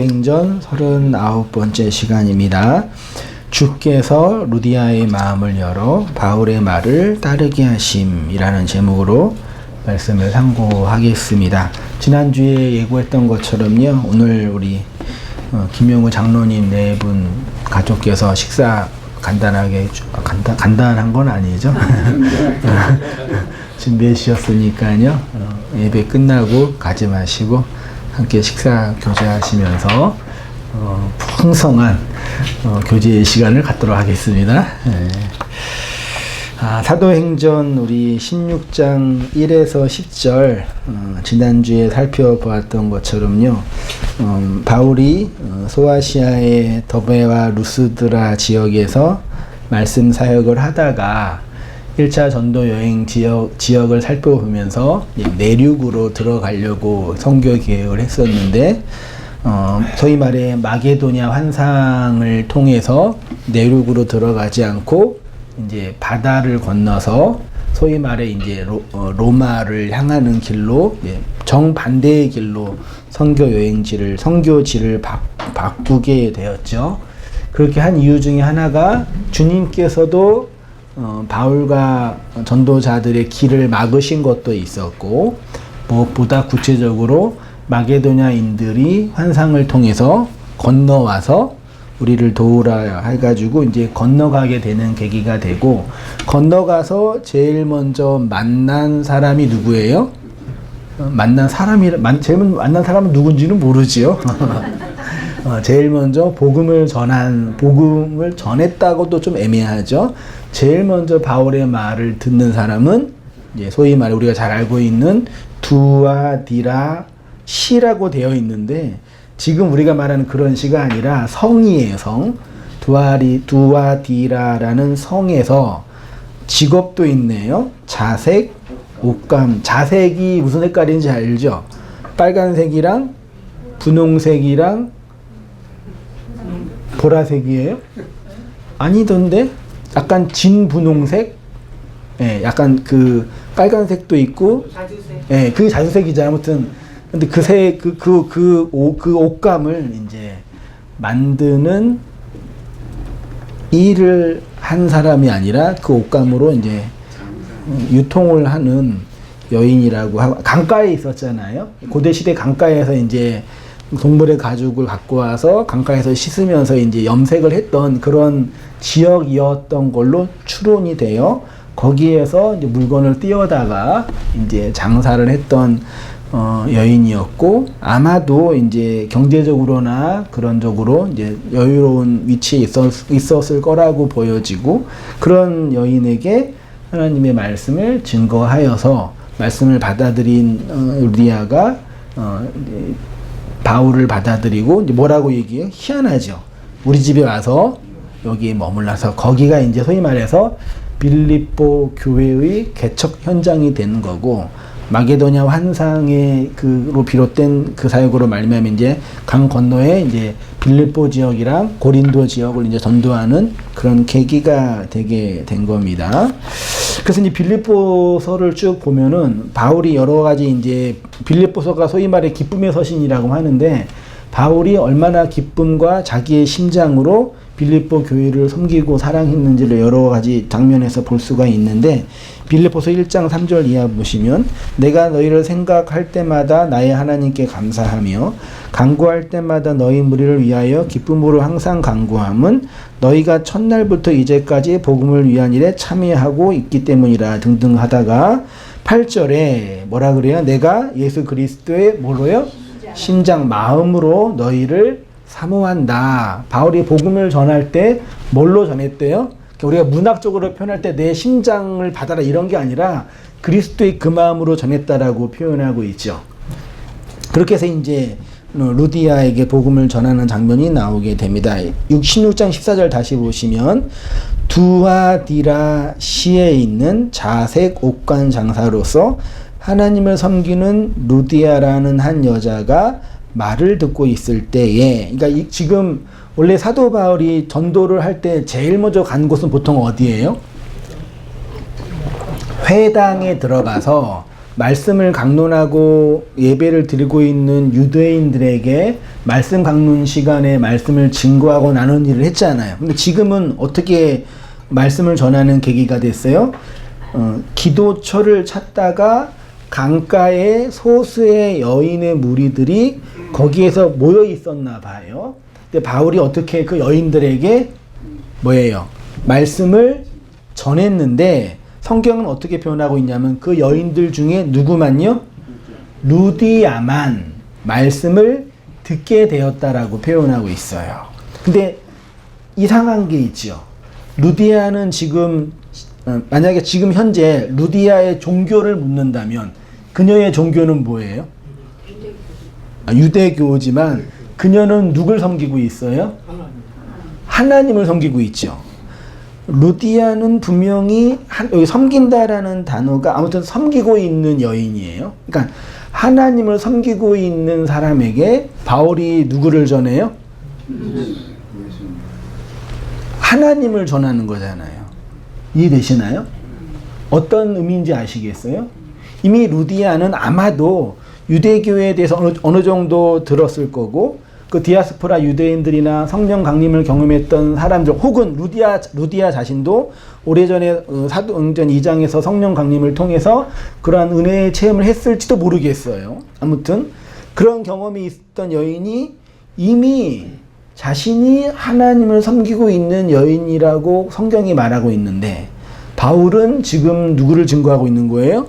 행전 39번째 시간입니다. 주께서 루디아의 마음을 열어 바울의 말을 따르게 하심이라는 제목으로 말씀을 상고하겠습니다. 지난주에 예고했던 것처럼요, 오늘 우리 김용우 장로님 네 분 가족께서 식사 간단하게 간단한 건 아니죠. 준비해 주셨으니까요, 예배 끝나고 가지 마시고 함께 식사 교제하시면서 풍성한 교제의 시간을 갖도록 하겠습니다. 네. 사도행전 우리 16장 1에서 10절 지난주에 살펴보았던 것처럼요, 바울이 소아시아의 더베와 루스드라 지역에서 말씀 사역을 하다가 1차 전도 여행 지역을 살펴보면서 내륙으로 들어가려고 선교 계획을 했었는데, 소위 말해 마게도냐 환상을 통해서 내륙으로 들어가지 않고 이제 바다를 건너서 소위 말해 이제 로마를 향하는 길로, 정반대의 길로 선교지를 바꾸게 되었죠. 그렇게 한 이유 중에 하나가 주님께서도 바울과 전도자들의 길을 막으신 것도 있었고, 무엇보다 구체적으로 마게도냐인들이 환상을 통해서 건너와서 우리를 도우라 해가지고 이제 건너가게 되는 계기가 되고, 건너가서 제일 먼저 만난 사람이 누구예요? 제일 만난 사람은 누군지는 모르지요. 제일 먼저 복음을 전했다고도 좀 애매하죠. 제일 먼저 바울의 말을 듣는 사람은 이제 소위 말해 우리가 잘 알고 있는 두아디라 시라고 되어 있는데, 지금 우리가 말하는 그런 시가 아니라 성이에요. 성. 두아디라라는 성에서 직업도 있네요. 자색, 옷감. 자색이 무슨 색깔인지 알죠? 빨간색이랑 분홍색이랑 보라색이에요? 아니던데? 약간 진분홍색? 예, 약간 그 빨간색도 있고, 자주색. 예, 그 자주색이죠. 아무튼 근데 그 옷감을 이제 만드는 일을 한 사람이 아니라 그 옷감으로 이제 유통을 하는 여인이라고 하고, 강가에 있었잖아요. 고대 시대 강가에서 이제 동물의 가죽을 갖고 와서 강가에서 씻으면서 이제 염색을 했던 그런 지역이었던 걸로 추론이 돼요. 거기에서 이제 물건을 띄어다가 이제 장사를 했던 여인이었고, 아마도 이제 경제적으로나 그런 쪽으로 이제 여유로운 위치에 있었을 거라고 보여지고, 그런 여인에게 하나님의 말씀을 증거하여서 말씀을 받아들인 루디아가 바울을 받아들이고, 이제 뭐라고 얘기해요? 희한하죠. 우리 집에 와서 여기에 머물러서, 거기가 이제 소위 말해서 빌립보 교회의 개척 현장이 되는 거고, 마게도냐 환상의 그로 비롯된 그 사역으로 말미암아 이제 강 건너에 이제 빌립보 지역이랑 고린도 지역을 이제 전도하는 그런 계기가 되게 된 겁니다. 그래서 이제 빌립보서를 쭉 보면은 바울이 여러 가지 이제 빌립보서가 소위 말해 기쁨의 서신이라고 하는데, 바울이 얼마나 기쁨과 자기의 심장으로 빌립보 교회를 섬기고 사랑했는지를 여러 가지 장면에서 볼 수가 있는데, 빌립보서 1장 3절 이하 보시면, 내가 너희를 생각할 때마다 나의 하나님께 감사하며 간구할 때마다 너희 무리를 위하여 기쁨으로 항상 간구함은 너희가 첫날부터 이제까지 복음을 위한 일에 참여하고 있기 때문이라 등등 하다가 8절에 뭐라 그래요? 내가 예수 그리스도의 뭐로요? 심장, 마음으로 너희를 사모한다. 바울이 복음을 전할 때 뭘로 전했대요? 우리가 문학적으로 표현할 때 내 심장을 받아라 이런 게 아니라 그리스도의 그 마음으로 전했다라고 표현하고 있죠. 그렇게 해서 이제 루디아에게 복음을 전하는 장면이 나오게 됩니다. 16장 14절 다시 보시면, 두아디라 시에 있는 자색 옷간 장사로서 하나님을 섬기는 루디아라는 한 여자가 말을 듣고 있을 때에, 그러니까 지금 원래 사도 바울이 전도를 할 때 제일 먼저 간 곳은 보통 어디예요? 회당에 들어가서 말씀을 강론하고 예배를 드리고 있는 유대인들에게 말씀 강론 시간에 말씀을 증거하고 나눈 일을 했잖아요. 근데 지금은 어떻게 말씀을 전하는 계기가 됐어요? 기도처를 찾다가 강가에 소수의 여인의 무리들이 거기에서 모여 있었나 봐요. 근데 바울이 어떻게 그 여인들에게 뭐예요? 말씀을 전했는데 성경은 어떻게 표현하고 있냐면 그 여인들 중에 누구만요? 루디아만 말씀을 듣게 되었다라고 표현하고 있어요. 근데 이상한 게 있죠. 루디아는 지금 만약에 지금 현재 루디아의 종교를 묻는다면 그녀의 종교는 뭐예요? 유대교지만 그녀는 누굴 섬기고 있어요? 하나님을 섬기고 있죠. 루디아는 분명히 여기 섬긴다라는 단어가 아무튼 섬기고 있는 여인이에요. 그러니까 하나님을 섬기고 있는 사람에게 바울이 누구를 전해요? 하나님을 전하는 거잖아요. 이해되시나요? 어떤 의미인지 아시겠어요? 이미 루디아는 아마도 유대교에 대해서 어느 정도 들었을 거고 그 디아스포라 유대인들이나 성령 강림을 경험했던 사람들 혹은 루디아 자신도 오래전에 사도행전 2장에서 성령 강림을 통해서 그러한 은혜의 체험을 했을지도 모르겠어요. 아무튼 그런 경험이 있었던 여인이 이미 자신이 하나님을 섬기고 있는 여인이라고 성경이 말하고 있는데 바울은 지금 누구를 증거하고 있는 거예요?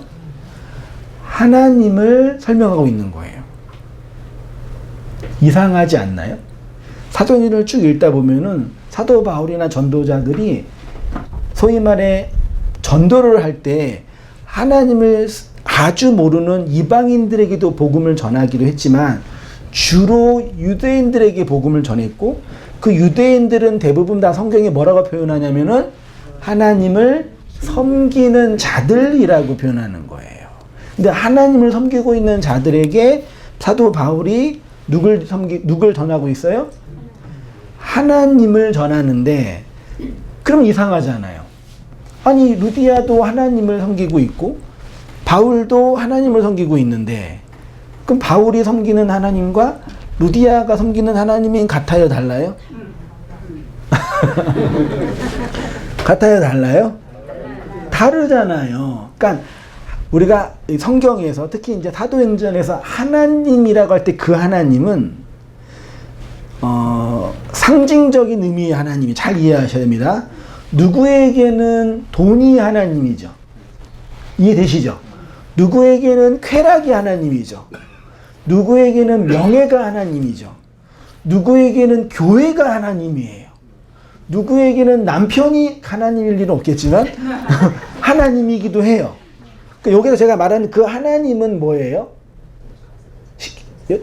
하나님을 설명하고 있는 거예요. 이상하지 않나요? 사도행전을 쭉 읽다 보면은 사도 바울이나 전도자들이 소위 말해 전도를 할 때 하나님을 아주 모르는 이방인들에게도 복음을 전하기도 했지만 주로 유대인들에게 복음을 전했고 그 유대인들은 대부분 다 성경에 뭐라고 표현하냐면은 하나님을 섬기는 자들이라고 표현하는 거예요. 근데 하나님을 섬기고 있는 자들에게 사도 바울이 누굴 전하고 있어요? 하나님을 전하는데 그럼 이상하잖아요. 아니 루디아도 하나님을 섬기고 있고 바울도 하나님을 섬기고 있는데 그럼 바울이 섬기는 하나님과 루디아가 섬기는 하나님이 같아요, 달라요? 같아요, 달라요? 다르잖아요. 그러니까 우리가 성경에서 특히 이제 사도행전에서 하나님이라고 할 때 그 하나님은 상징적인 의미의 하나님이 잘 이해하셔야 됩니다. 누구에게는 돈이 하나님이죠. 이해되시죠? 누구에게는 쾌락이 하나님이죠. 누구에게는 명예가 하나님이죠. 누구에게는 교회가 하나님이에요. 누구에게는 남편이 하나님일 일은 없겠지만 하나님이기도 해요. 여기서 제가 말하는 그 하나님은 뭐예요?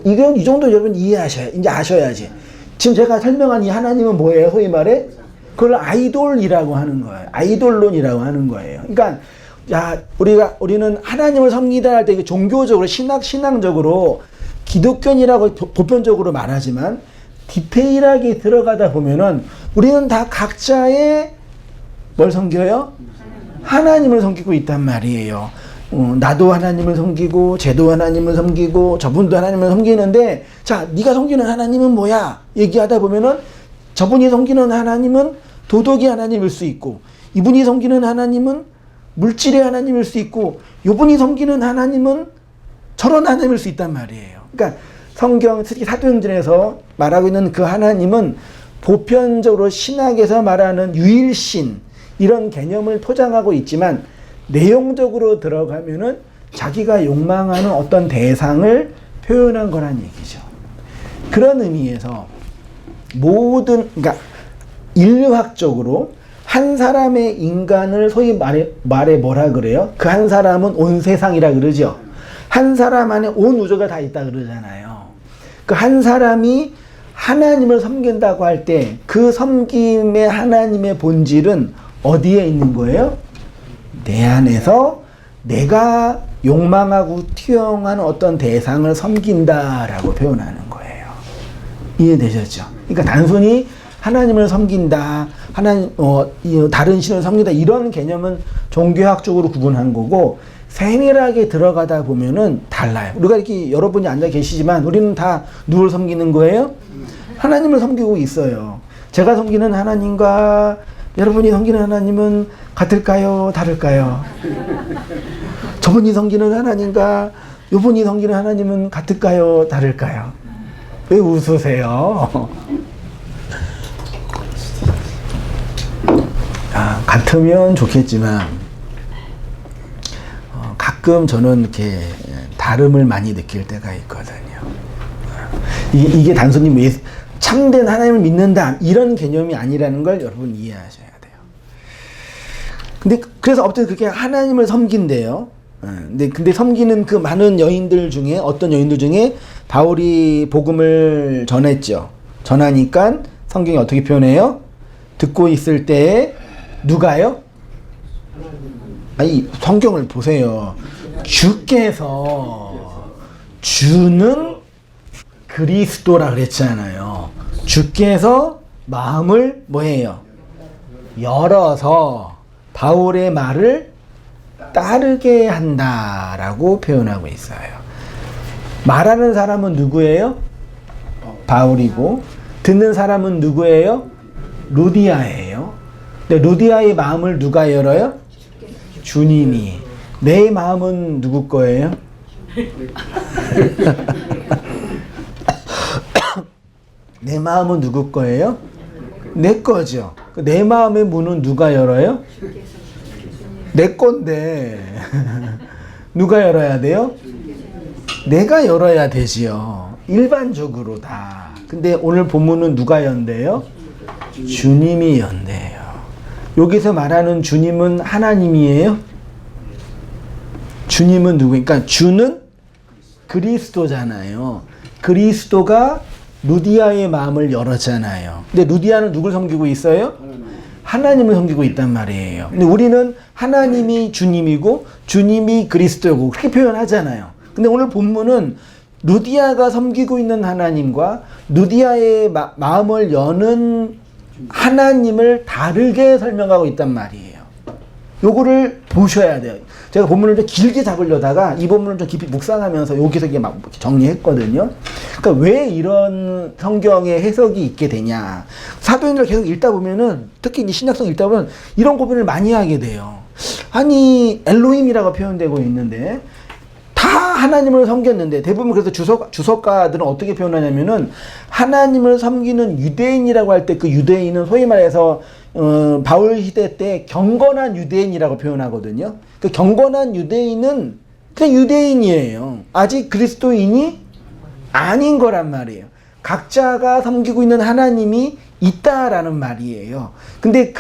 이건 이 정도 여러분 이해하셔야, 이제 아셔야지. 지금 제가 설명한 이 하나님은 뭐예요? 소위 말해? 그걸 아이돌이라고 하는 거예요. 아이돌론이라고 하는 거예요. 그러니까, 우리는 하나님을 섬기다 할 때 종교적으로, 신앙적으로 기독교인이라고 보편적으로 말하지만 디테일하게 들어가다 보면은 우리는 다 각자의 뭘 섬겨요? 하나님을 섬기고 있단 말이에요. 나도 하나님을 섬기고 쟤도 하나님을 섬기고 저분도 하나님을 섬기는데 자 네가 섬기는 하나님은 뭐야? 얘기하다 보면은 저분이 섬기는 하나님은 도덕의 하나님일 수 있고 이분이 섬기는 하나님은 물질의 하나님일 수 있고 요분이 섬기는 하나님은 저런 하나님일 수 있단 말이에요. 그러니까 성경 특히 사도행전에서 말하고 있는 그 하나님은 보편적으로 신학에서 말하는 유일신 이런 개념을 포장하고 있지만 내용적으로 들어가면은 자기가 욕망하는 어떤 대상을 표현한 거란 얘기죠. 그런 의미에서 그러니까 인류학적으로 한 사람의 인간을 소위 말해 뭐라 그래요? 그 한 사람은 온 세상이라 그러죠. 한 사람 안에 온 우주가 다 있다 그러잖아요. 그 한 사람이 하나님을 섬긴다고 할 때 그 섬김의 하나님의 본질은 어디에 있는 거예요? 내 안에서 내가 욕망하고 투영하는 어떤 대상을 섬긴다라고 표현하는 거예요. 이해되셨죠? 그러니까 단순히 하나님을 섬긴다, 다른 신을 섬긴다 이런 개념은 종교학적으로 구분한 거고 세밀하게 들어가다 보면은 달라요. 우리가 이렇게 여러분이 앉아 계시지만 우리는 다 누굴 섬기는 거예요? 하나님을 섬기고 있어요. 제가 섬기는 하나님과 여러분이 섬기는 하나님은 같을까요? 다를까요? 저분이 섬기는 하나님과 요분이 섬기는 하나님은 같을까요? 다를까요? 왜 웃으세요? 같으면 좋겠지만 가끔 저는 이렇게 다름을 많이 느낄 때가 있거든요. 이게 단순히 참된 하나님을 믿는다 이런 개념이 아니라는 걸 여러분 이해하셔야 돼요. 근데 그래서 어쨌든 그렇게 하나님을 섬긴대요. 근데 섬기는 그 많은 여인들 중에 어떤 여인들 중에 바울이 복음을 전했죠. 전하니까 성경이 어떻게 표현해요? 듣고 있을 때에 누가요? 아니 성경을 보세요. 주는 그리스도라 그랬잖아요. 주께서 마음을 뭐해요? 열어서 바울의 말을 따르게 한다라고 표현하고 있어요. 말하는 사람은 누구예요? 바울이고 듣는 사람은 누구예요? 루디아예요. 근데 루디아의 마음을 누가 열어요? 주님이. 내 마음은 누구 거예요? 내 마음은 누구 거예요? 내 거죠. 내 마음의 문은 누가 열어요? 내 건데 누가 열어야 돼요? 내가 열어야 되지요. 일반적으로 다. 근데 오늘 본문은 누가 연대요? 주님이 연대요. 여기서 말하는 주님은 하나님이에요? 주님은 누구니까? 그러니까 주는 그리스도잖아요. 그리스도가 루디아의 마음을 열었잖아요. 근데 루디아는 누굴 섬기고 있어요? 하나님을 섬기고 있단 말이에요. 근데 우리는 하나님이 주님이고 주님이 그리스도고 그렇게 표현하잖아요. 근데 오늘 본문은 루디아가 섬기고 있는 하나님과 루디아의 마음을 여는 하나님을 다르게 설명하고 있단 말이에요. 요거를 보셔야 돼요. 제가 본문을 좀 길게 잡으려다가 이 본문을 좀 깊이 묵상하면서 여기서 이게 막 정리했거든요. 그러니까 왜 이런 성경의 해석이 있게 되냐. 사도행전을 계속 읽다 보면은 특히 이 신약성 읽다 보면 이런 고민을 많이 하게 돼요. 아니 엘로힘이라고 표현되고 있는데 다 하나님을 섬겼는데 대부분 그래서 주석가들은 어떻게 표현하냐면은 하나님을 섬기는 유대인이라고 할 때 그 유대인은 소위 말해서 바울 시대 때 경건한 유대인이라고 표현하거든요. 그 경건한 유대인은 그냥 유대인이에요. 아직 그리스도인이 아닌 거란 말이에요. 각자가 섬기고 있는 하나님이 있다라는 말이에요. 근데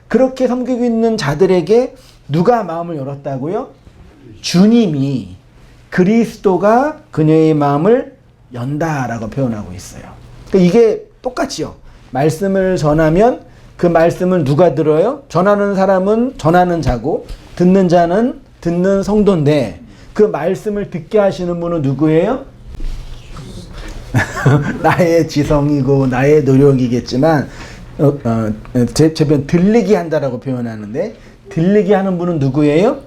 그렇게 섬기고 있는 자들에게 누가 마음을 열었다고요? 주님이 그리스도가 그녀의 마음을 연다라고 표현하고 있어요. 그러니까 이게 똑같지요. 말씀을 전하면 그 말씀을 누가 들어요? 전하는 사람은 전하는 자고 듣는 자는 듣는 성도인데 그 말씀을 듣게 하시는 분은 누구예요? 나의 지성이고 나의 노력이겠지만 제 표현 들리게 한다라고 표현하는데 들리게 하는 분은 누구예요?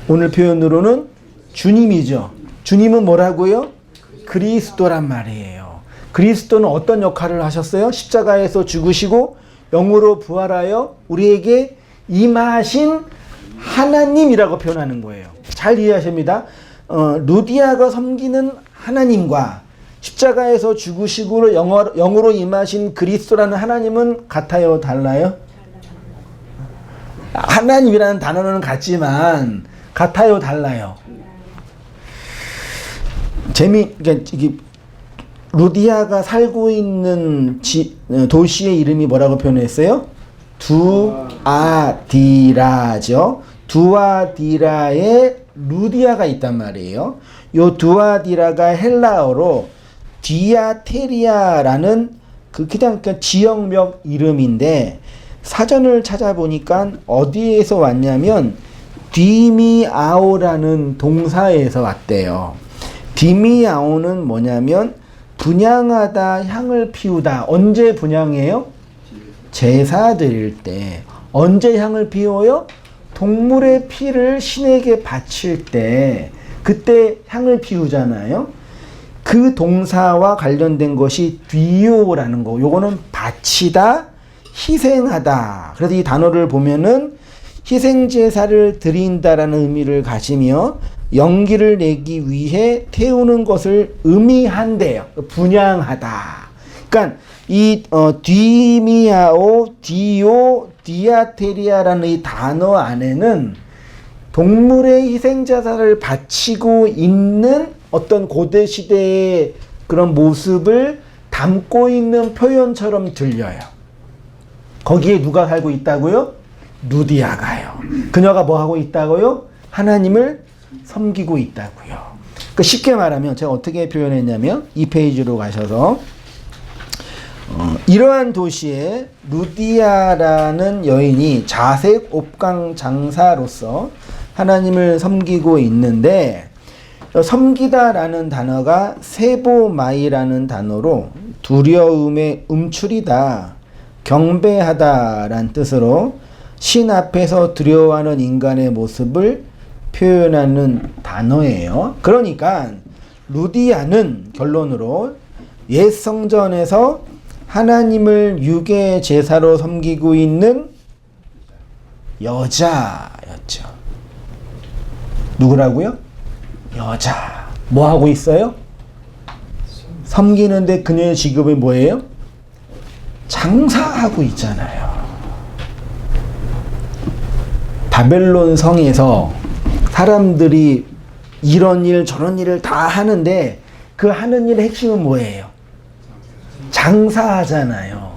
오늘 표현으로는 주님이죠. 주님은 뭐라고요? 그리스도란 말이에요. 그리스도는 어떤 역할을 하셨어요? 십자가에서 죽으시고 영으로 부활하여 우리에게 임하신 하나님이라고 표현하는 거예요. 잘 이해하십니다. 루디아가 섬기는 하나님과 십자가에서 죽으시고 영으로 임하신 그리스도라는 하나님은 같아요? 달라요? 하나님이라는 단어는 같지만 같아요? 달라요? 그러니까 이게 루디아가 살고 있는 도시의 이름이 뭐라고 표현했어요? 두아디라죠. 두아디라에 루디아가 있단 말이에요. 요 두아디라가 헬라어로 디아테리아라는 그냥 지역명 이름인데 사전을 찾아보니까 어디에서 왔냐면 디미아오라는 동사에서 왔대요. 디미아오는 뭐냐면 분향하다, 향을 피우다. 언제 분향해요? 제사 드릴 때. 언제 향을 피워요? 동물의 피를 신에게 바칠 때 그때 향을 피우잖아요. 그 동사와 관련된 것이 뒤요라는 거. 요거는 바치다, 희생하다. 그래서 이 단어를 보면은 희생제사를 드린다라는 의미를 가지며 연기를 내기 위해 태우는 것을 의미한대요. 분양하다. 그러니까 이 디미아오, 디오, 디아테리아라는 이 단어 안에는 동물의 희생제사를 바치고 있는 어떤 고대 시대의 그런 모습을 담고 있는 표현처럼 들려요. 거기에 누가 살고 있다고요? 루디아가요. 그녀가 뭐 하고 있다고요? 하나님을 섬기고 있다고요. 그러니까 쉽게 말하면 제가 어떻게 표현했냐면 이 페이지로 가셔서 이러한 도시에 루디아라는 여인이 자색 옥강 장사로서 하나님을 섬기고 있는데 섬기다라는 단어가 세보마이라는 단어로 두려움의 음출이다, 경배하다라는 뜻으로 신 앞에서 두려워하는 인간의 모습을 표현하는 단어예요. 그러니까 루디아는 결론으로 옛 성전에서 하나님을 유괴 제사로 섬기고 있는 여자였죠. 누구라고요? 여자. 뭐 하고 있어요? 섬기는데 그녀의 직업이 뭐예요? 장사하고 있잖아요. 바벨론 성에서 사람들이 이런 일 저런 일을 다 하는데 그 하는 일의 핵심은 뭐예요? 장사하잖아요.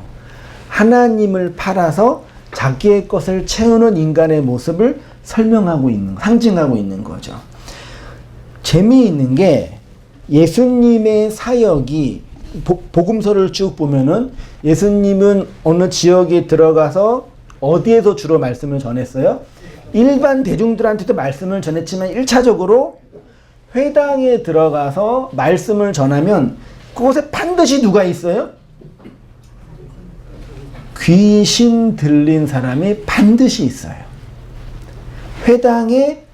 하나님을 팔아서 자기의 것을 채우는 인간의 모습을 설명하고 있는, 상징하고 있는 거죠. 재미있는 게 예수님의 사역이 복음서를 쭉 보면은 예수님은 어느 지역에 들어가서 어디에서 주로 말씀을 전했어요? 일반 대중들한테도 말씀을 전했지만 1차적으로 회당에 들어가서 말씀을 전하면 그곳에 반드시 누가 있어요? 귀신 들린 사람이 반드시 있어요. 회당에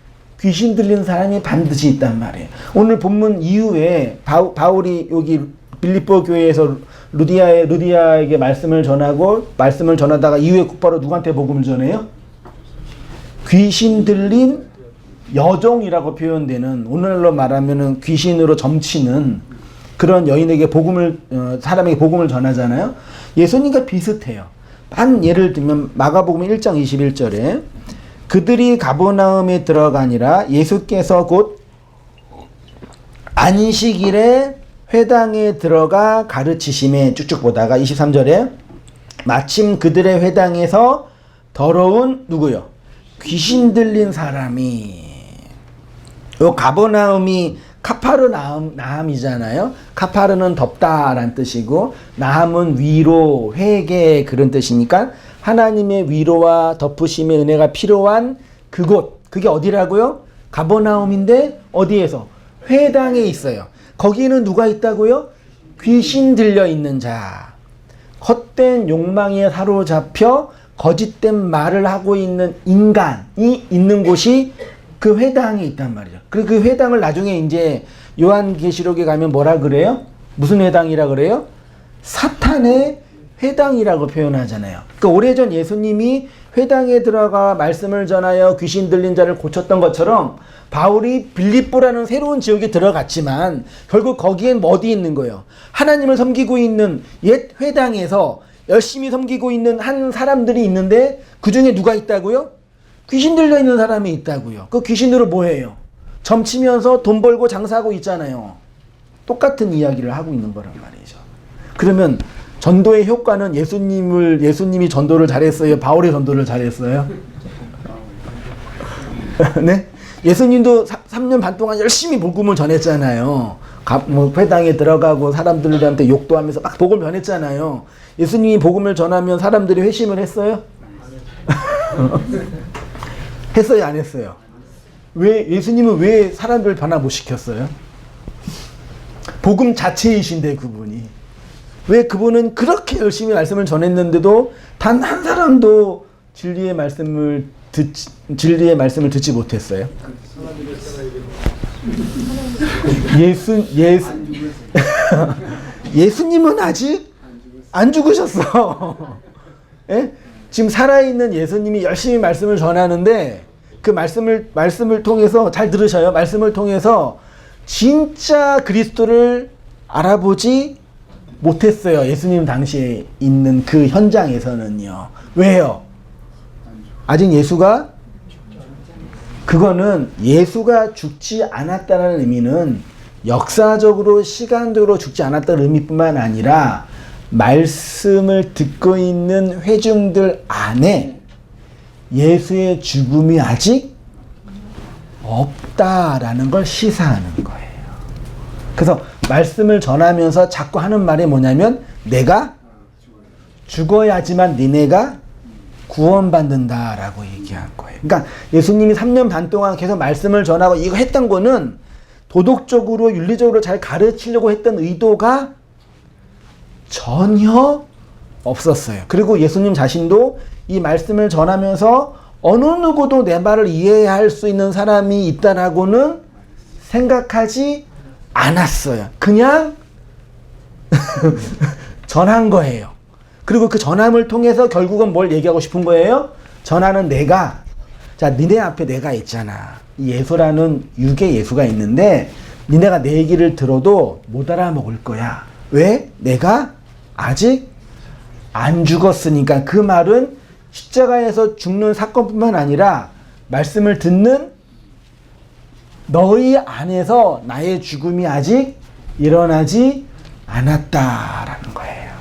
귀신 들린 사람이 반드시 있단 말이에요. 오늘 본문 이후에 바울이 여기 빌립보 교회에서 루디아에게 말씀을 전하고 말씀을 전하다가 이후에 곧바로 누구한테 복음을 전해요? 귀신 들린 여종이라고 표현되는, 오늘날로 말하면은 귀신으로 점치는 그런 여인에게 사람에게 복음을 전하잖아요. 예수님과 비슷해요. 한 예를 들면 마가복음 1장 21절에 그들이 가버나움에 들어가니라 예수께서 곧 안식일에 회당에 들어가 가르치심에 쭉쭉 보다가 23절에 마침 그들의 회당에서 더러운 누구요? 귀신 들린 사람이, 요 가버나움이 카파르나움이잖아요. 카파르는 덥다라는 뜻이고 나함은 위로, 회개 그런 뜻이니까 하나님의 위로와 덮으심의 은혜가 필요한 그곳, 그게 어디라고요? 가버나움인데 어디에서? 회당에 있어요. 거기는 누가 있다고요? 귀신 들려 있는 자, 헛된 욕망에 사로잡혀 거짓된 말을 하고 있는 인간이 있는 곳이 그 회당에 있단 말이죠. 그리고 그 회당을 나중에 이제 요한계시록에 가면 뭐라 그래요? 무슨 회당이라 그래요? 사탄의 회당이라고 표현하잖아요. 그러니까 오래전 예수님이 회당에 들어가 말씀을 전하여 귀신 들린 자를 고쳤던 것처럼 바울이 빌립보라는 새로운 지역에 들어갔지만 결국 거기엔 어디 있는 거예요? 하나님을 섬기고 있는 옛 회당에서 열심히 섬기고 있는 한 사람들이 있는데 그 중에 누가 있다고요? 귀신 들려 있는 사람이 있다고요. 그 귀신으로 뭐 해요? 점치면서 돈 벌고 장사하고 있잖아요. 똑같은 이야기를 하고 있는 거란 말이죠. 그러면 전도의 효과는 예수님이 전도를 잘했어요? 바울이 전도를 잘했어요? 네? 예수님도 3년 반 동안 열심히 복음을 전했잖아요. 회당에 들어가고 사람들한테 욕도 하면서 막 복음을 전했잖아요. 예수님이 복음을 전하면 사람들이 회심을 했어요? 했어요, 안 했어요? 예수님은 왜 사람들을 변화 못 시켰어요? 복음 자체이신데 그분이. 왜 그분은 그렇게 열심히 말씀을 전했는데도 단 한 사람도 진리의 말씀을 진리의 말씀을 듣지 못했어요? 예수님은 아직 안 죽으셨어. 예? 지금 살아있는 예수님이 열심히 말씀을 전하는데 그 말씀을 통해서 잘 들으셔요. 말씀을 통해서 진짜 그리스도를 알아보지 못했어요. 예수님 당시에 있는 그 현장에서는요. 왜요? 아직 그거는 예수가 죽지 않았다는 의미는 역사적으로 시간적으로 죽지 않았다는 의미뿐만 아니라 말씀을 듣고 있는 회중들 안에 예수의 죽음이 아직 없다라는 걸 시사하는 거예요. 그래서 말씀을 전하면서 자꾸 하는 말이 뭐냐면 내가 죽어야지만 니네가 구원받는다라고 얘기한 거예요. 그러니까 예수님이 3년 반 동안 계속 말씀을 전하고 이거 했던 거는 도덕적으로 윤리적으로 잘 가르치려고 했던 의도가 전혀 없었어요. 그리고 예수님 자신도 이 말씀을 전하면서 어느 누구도 내 말을 이해할 수 있는 사람이 있다라고는 생각하지 않았어요. 그냥 전한 거예요. 그리고 그 전함을 통해서 결국은 뭘 얘기하고 싶은 거예요? 전하는 내가, 자, 니네 앞에 내가 있잖아. 예수라는 육의 예수가 있는데 니네가 내 얘기를 들어도 못 알아먹을 거야. 왜? 내가 아직 안 죽었으니까. 그 말은 십자가에서 죽는 사건뿐만 아니라 말씀을 듣는 너희 안에서 나의 죽음이 아직 일어나지 않았다라는 거예요.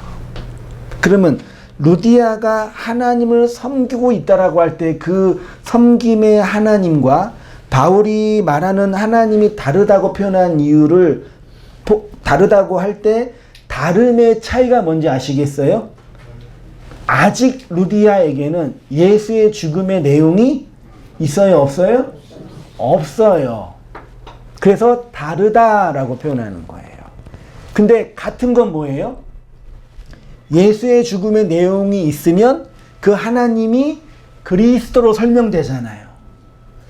그러면 루디아가 하나님을 섬기고 있다라고 할 때 그 섬김의 하나님과 바울이 말하는 하나님이 다르다고 표현한 이유를 다르다고 할 때 다름의 차이가 뭔지 아시겠어요? 아직 루디아에게는 예수의 죽음의 내용이 있어요? 없어요? 없어요. 그래서 다르다라고 표현하는 거예요. 근데 같은 건 뭐예요? 예수의 죽음의 내용이 있으면 그 하나님이 그리스도로 설명되잖아요.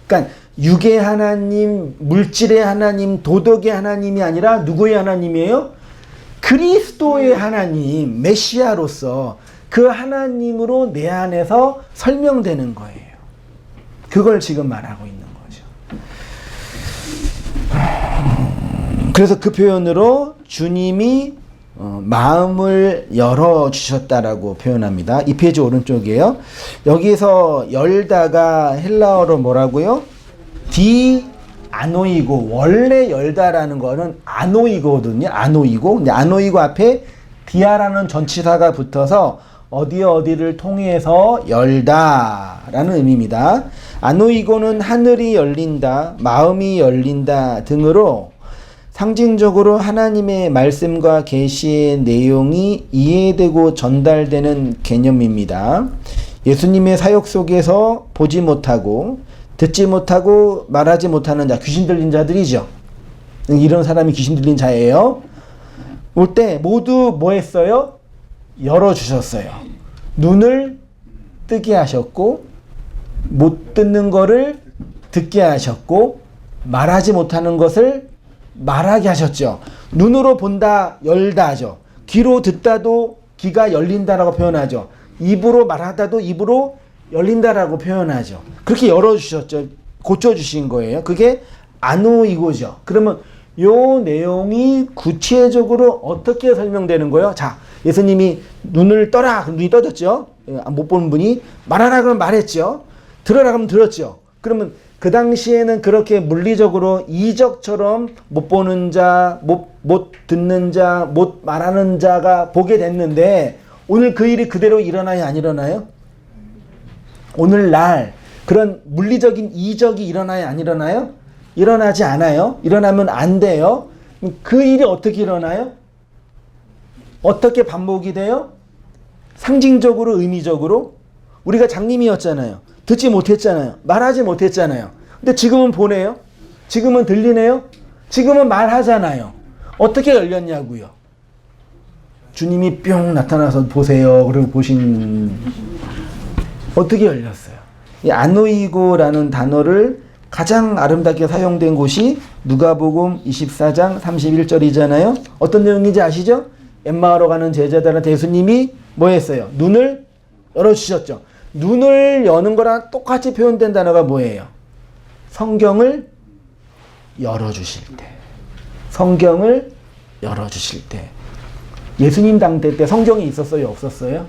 그러니까 육의 하나님, 물질의 하나님, 도덕의 하나님이 아니라 누구의 하나님이에요? 그리스도의 하나님, 메시아로서 그 하나님으로 내 안에서 설명되는 거예요. 그걸 지금 말하고 있는 거죠. 그래서 그 표현으로 주님이 마음을 열어주셨다라고 표현합니다. 이 페이지 오른쪽이에요. 여기서 열다가 헬라어로 뭐라고요? 아노이고, 원래 열다라는 거는 아노이거든요. 아노이고. 근데 아노이고 앞에 디아라는 전치사가 붙어서 어디를 통해서 열다라는 의미입니다. 아노이고는 하늘이 열린다, 마음이 열린다 등으로 상징적으로 하나님의 말씀과 계시의 내용이 이해되고 전달되는 개념입니다. 예수님의 사역 속에서 보지 못하고 듣지 못하고 말하지 못하는 자, 귀신 들린 자들이죠. 이런 사람이 귀신 들린 자예요. 올 때 모두 뭐 했어요? 열어주셨어요. 눈을 뜨게 하셨고 못 듣는 거를 듣게 하셨고 말하지 못하는 것을 말하게 하셨죠. 눈으로 본다, 열다죠. 귀로 듣다도 귀가 열린다라고 표현하죠. 입으로 말하다도 입으로 열린다라고 표현하죠. 그렇게 열어주셨죠. 고쳐주신 거예요. 그게 아노이고죠. 그러면 요 내용이 구체적으로 어떻게 설명되는 거예요? 자, 예수님이 눈을 떠라. 그럼 눈이 떠졌죠. 못 보는 분이 말하라 그러면 말했죠. 들어라 그러면 들었죠. 그러면 그 당시에는 그렇게 물리적으로 이적처럼 못 보는 자, 못 듣는 자, 못 말하는 자가 보게 됐는데 오늘 그 일이 그대로 일어나요? 안 일어나요? 오늘날 그런 물리적인 이적이 일어나요? 안 일어나요? 일어나지 않아요. 일어나면 안 돼요. 그 일이 어떻게 일어나요? 어떻게 반복이 돼요? 상징적으로, 의미적으로. 우리가 장님이었잖아요. 듣지 못했잖아요. 말하지 못했잖아요. 근데 지금은 보네요. 지금은 들리네요. 지금은 말하잖아요. 어떻게 열렸냐고요? 주님이 뿅 나타나서 보세요. 그리고 어떻게 열렸어요? 이 아노이고라는 단어를 가장 아름답게 사용된 곳이 누가복음 24장 31절이잖아요. 어떤 내용인지 아시죠? 엠마오로 가는 제자들한테 예수님이 뭐 했어요? 눈을 열어주셨죠. 눈을 여는 거랑 똑같이 표현된 단어가 뭐예요? 성경을 열어주실 때. 성경을 열어주실 때. 예수님 당대 때 성경이 있었어요? 없었어요?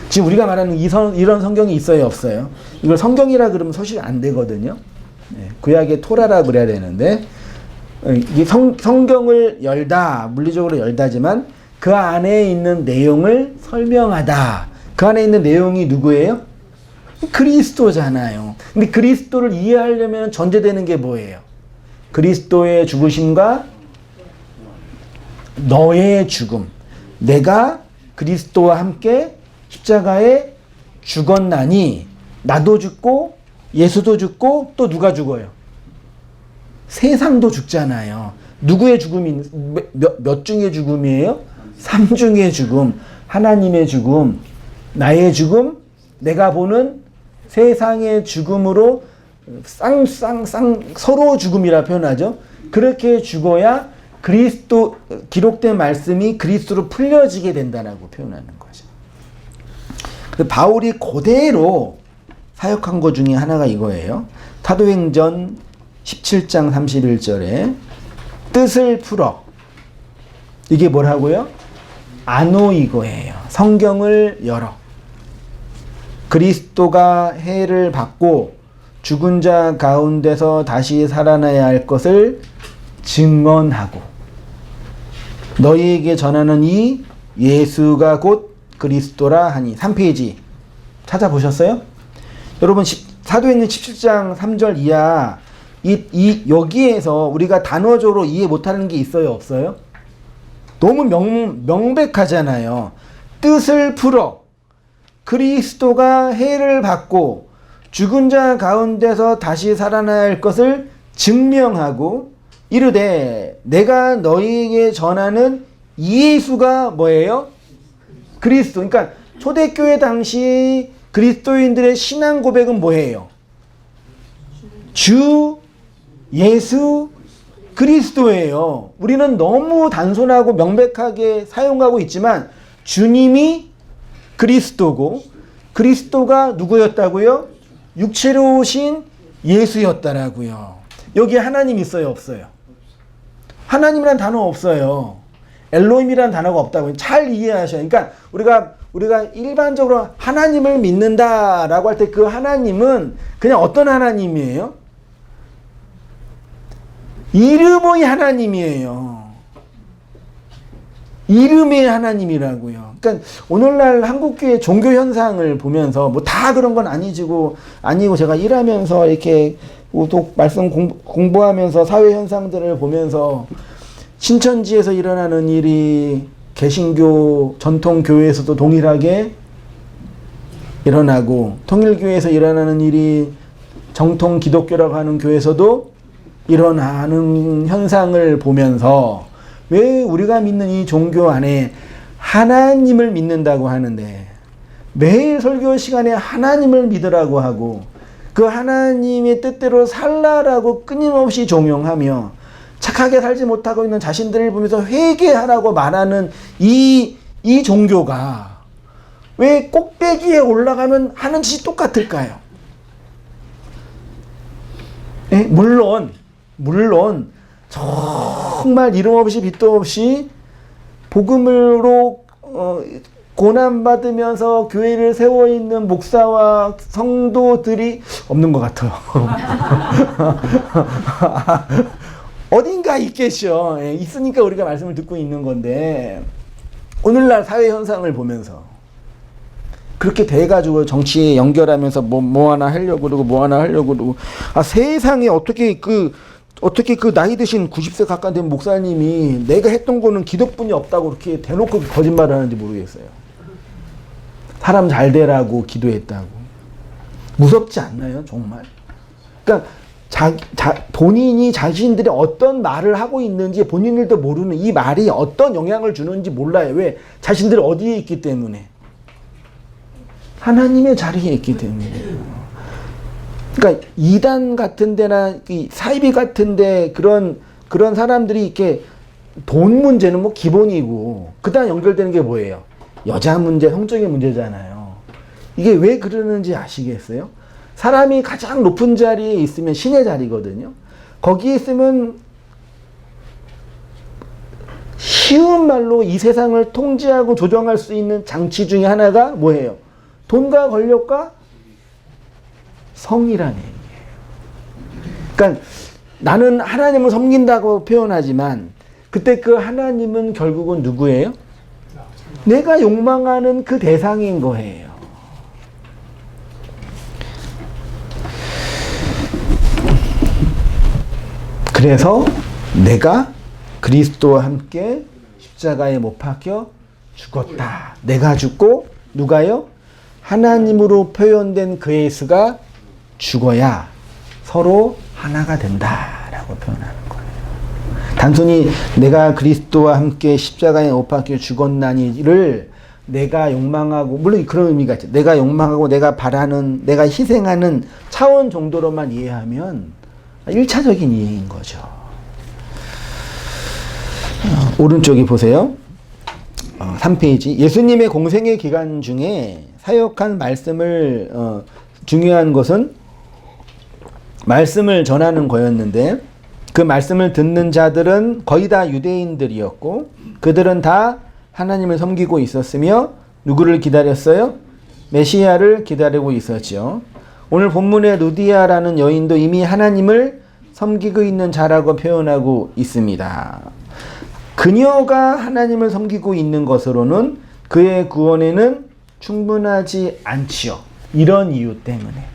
지금 우리가 말하는 이런 성경이 있어요? 없어요? 이걸 성경이라 그러면 소식 안 되거든요. 구약의 토라라 그래야 되는데, 이게 성경을 열다, 물리적으로 열다지만 그 안에 있는 내용을 설명하다. 그 안에 있는 내용이 누구예요? 그리스도잖아요. 근데 그리스도를 이해하려면 전제되는 게 뭐예요? 그리스도의 죽으심과 너의 죽음. 내가 그리스도와 함께 십자가에 죽었나니 나도 죽고 예수도 죽고 또 누가 죽어요? 세상도 죽잖아요. 누구의 죽음이 몇 중의 죽음이에요? 3중의 죽음. 하나님의 죽음, 나의 죽음, 내가 보는 세상의 죽음으로 서로 죽음이라 표현하죠. 그렇게 죽어야 그리스도 기록된 말씀이 그리스도로 풀려지게 된다라고 표현하는 거죠. 바울이 그대로 사역한 것 중에 하나가 이거예요. 사도행전 17장 31절에 뜻을 풀어. 이게 뭐라고요? 아노이고예요. 성경을 열어. 그리스도가 해를 받고 죽은 자 가운데서 다시 살아나야 할 것을 증언하고 너희에게 전하는 이 예수가 곧 그리스도라 하니. 3페이지 찾아보셨어요? 여러분 사도행전 17장 3절 이하 여기에서 우리가 단어적으로 이해 못하는 게 있어요? 없어요? 너무 명백하잖아요. 뜻을 풀어 그리스도가 해를 받고 죽은 자 가운데서 다시 살아나야 할 것을 증명하고 이르되 내가 너희에게 전하는 예수가 뭐예요? 그리스도. 그러니까 초대교회 당시 그리스도인들의 신앙 고백은 뭐예요? 주 예수 그리스도예요. 우리는 너무 단순하고 명백하게 사용하고 있지만 주님이 그리스도고 그리스도가 누구였다고요? 육체로 오신 예수였다라고요. 여기에 하나님 있어요? 없어요? 하나님이란 단어 없어요. 엘로힘이란 단어가 없다고요. 잘 이해하셔요. 그러니까 우리가 일반적으로 하나님을 믿는다라고 할 때 그 하나님은 그냥 어떤 하나님이에요? 이름의 하나님이에요. 이름의 하나님이라고요. 그러니까 오늘날 한국교회 종교 현상을 보면서 뭐 다 그런 건 아니고 제가 일하면서 이렇게 또 말씀 공부하면서 사회 현상들을 보면서 신천지에서 일어나는 일이 개신교 전통 교회에서도 동일하게 일어나고 통일교회에서 일어나는 일이 정통 기독교라고 하는 교회에서도 일어나는 현상을 보면서 왜 우리가 믿는 이 종교 안에 하나님을 믿는다고 하는데 매일 설교 시간에 하나님을 믿으라고 하고 그 하나님의 뜻대로 살라라고 끊임없이 종용하며 착하게 살지 못하고 있는 자신들을 보면서 회개하라고 말하는 이 종교가 왜 꼭대기에 올라가면 하는 짓이 똑같을까요? 예? 물론 정말 이름 없이 빚도 없이 복음으로 고난받으면서 교회를 세워 있는 목사와 성도들이 없는 것 같아요. 어딘가 있겠죠. 예, 있으니까 우리가 말씀을 듣고 있는 건데 오늘날 사회 현상을 보면서 그렇게 돼가지고 정치에 연결하면서 뭐 하나 하려고 그러고 뭐 하나 하려고 그러고 세상에 어떻게 그 나이 드신 90세 가까이 된 목사님이 내가 했던 거는 기독뿐이 없다고 그렇게 대놓고 거짓말을 하는지 모르겠어요. 사람 잘 되라고 기도했다고. 무섭지 않나요? 정말. 그러니까 본인이 자신들이 어떤 말을 하고 있는지 본인들도 모르는 이 말이 어떤 영향을 주는지 몰라요. 왜? 자신들이 어디에 있기 때문에. 하나님의 자리에 있기 때문이에요. 그러니까 이단 같은 데나 사이비 같은 데 그런 사람들이 이렇게 돈 문제는 뭐 기본이고 그다음 연결되는 게 뭐예요? 여자 문제, 성적인 문제잖아요. 이게 왜 그러는지 아시겠어요? 사람이 가장 높은 자리에 있으면 신의 자리거든요. 거기에 있으면 쉬운 말로 이 세상을 통제하고 조정할 수 있는 장치 중에 하나가 뭐예요? 돈과 권력과 성이라는 얘기예요. 그러니까 나는 하나님을 섬긴다고 표현하지만 그때 그 하나님은 결국은 누구예요? 내가 욕망하는 그 대상인 거예요. 그래서 내가 그리스도와 함께 십자가에 못 박혀 죽었다. 내가 죽고 누가요? 하나님으로 표현된 그 예수가 죽어야 서로 하나가 된다라고 표현하는 거예요. 단순히 내가 그리스도와 함께 십자가에 못 박혀 죽었나니를 내가 욕망하고, 물론 그런 의미가 있죠. 내가 욕망하고 내가 바라는, 내가 희생하는 차원 정도로만 이해하면 1차적인 이해인 거죠. 오른쪽에 보세요. 3페이지. 예수님의 공생의 기간 중에 사역한 말씀을 중요한 것은 말씀을 전하는 거였는데 그 말씀을 듣는 자들은 거의 다 유대인들이었고 그들은 다 하나님을 섬기고 있었으며 누구를 기다렸어요? 메시아를 기다리고 있었죠. 오늘 본문의 루디아라는 여인도 이미 하나님을 섬기고 있는 자라고 표현하고 있습니다. 그녀가 하나님을 섬기고 있는 것으로는 그의 구원에는 충분하지 않지요. 이런 이유 때문에.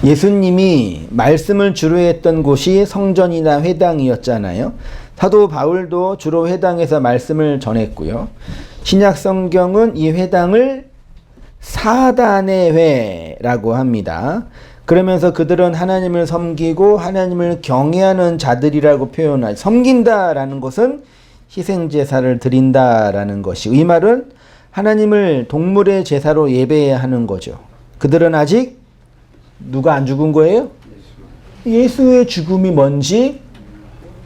예수님이 말씀을 주로 했던 곳이 성전이나 회당이었잖아요. 사도 바울도 주로 회당에서 말씀을 전했고요. 신약 성경은 이 회당을 사단의 회라고 합니다. 그러면서 그들은 하나님을 섬기고 하나님을 경외하는 자들이라고 표현하죠. 섬긴다라는 것은 희생제사를 드린다라는 것이고 이 말은 하나님을 동물의 제사로 예배해야 하는 거죠. 그들은 아직 누가 안 죽은 거예요? 예수의 죽음이 뭔지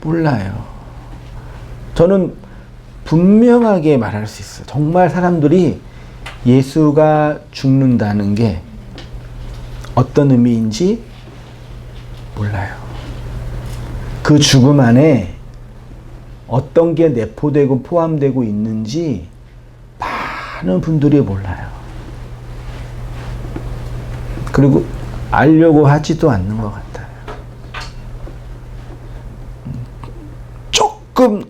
몰라요. 저는 분명하게 말할 수 있어요. 정말 사람들이 예수가 죽는다는 게 어떤 의미인지 몰라요. 그 죽음 안에 어떤 게 내포되고 포함되고 있는지 많은 분들이 몰라요. 그리고 알려고 하지도 않는 것 같아요.